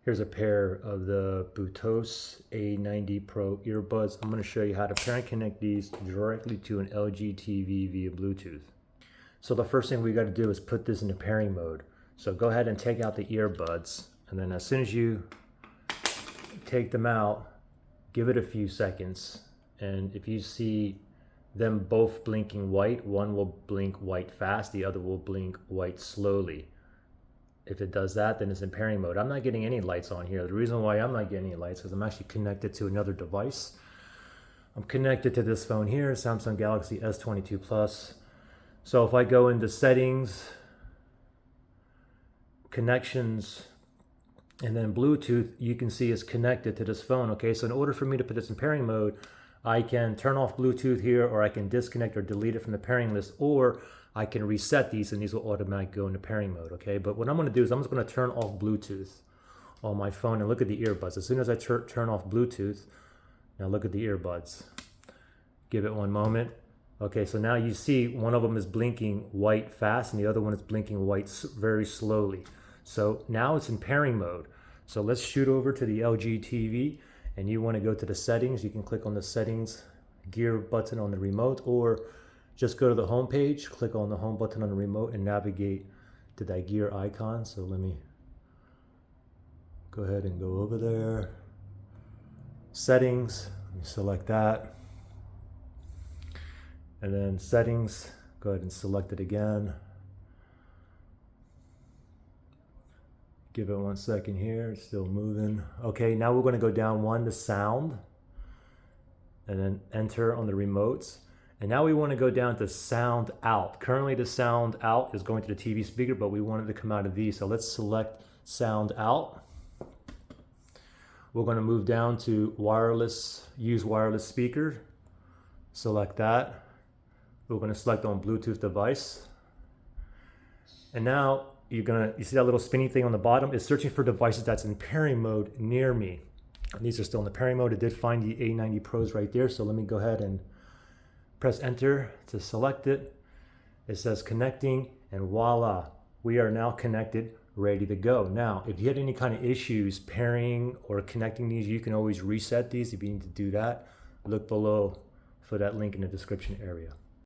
Here's a pair of the Btootos A90 Pro earbuds. I'm going to show you how to pair and connect these directly to an LG TV via Bluetooth. So the first thing we got to do is put this into pairing mode. So go ahead and take out the earbuds, and then as soon as you take them out, give it a few seconds, and if you see them both blinking white, one will blink white fast, the other will blink white slowly. If it does that, then it's in pairing mode. I'm not getting any lights on here. The reason why I'm not getting any lights is I'm actually connected to another device. I'm connected to this phone here, Samsung Galaxy S22 Plus. So if I go into settings, connections, and then Bluetooth, you can see it's connected to this phone. Okay, so in order for me to put this in pairing mode, I can turn off Bluetooth here, or I can disconnect or delete it from the pairing list, or I can reset these and these will automatically go into pairing mode, okay? But what I'm gonna do is I'm just gonna turn off Bluetooth on my phone and look at the earbuds. As soon as I turn off Bluetooth, now look at the earbuds. Give it one moment. Okay, so now you see one of them is blinking white fast and the other one is blinking white very slowly. So now it's in pairing mode. So let's shoot over to the LG TV, and you wanna go to the settings. You can click on the settings gear button on the remote, or just go to the home page, click on the home button on the remote and navigate to that gear icon. So let me go ahead and go over there. Settings, let me select that. And then settings, go ahead and select it again. Give it 1 second here, it's still moving. Okay, now we're gonna go down one to sound, and then enter on the remotes. And now we want to go down to sound out. Currently the sound out is going to the TV speaker, but we want it to come out of these. So let's select sound out. We're going to move down to wireless, use wireless speaker. Select that. We're going to select on Bluetooth device. And now you see that little spinny thing on the bottom? It's searching for devices that's in pairing mode near me. And these are still in the pairing mode. It did find the A90 Pros right there. So let me go ahead and press enter to select it. It says connecting, and voila, we are now connected, ready to go. Now, if you had any kind of issues pairing or connecting these, you can always reset these. If you need to do that, look below for that link in the description area.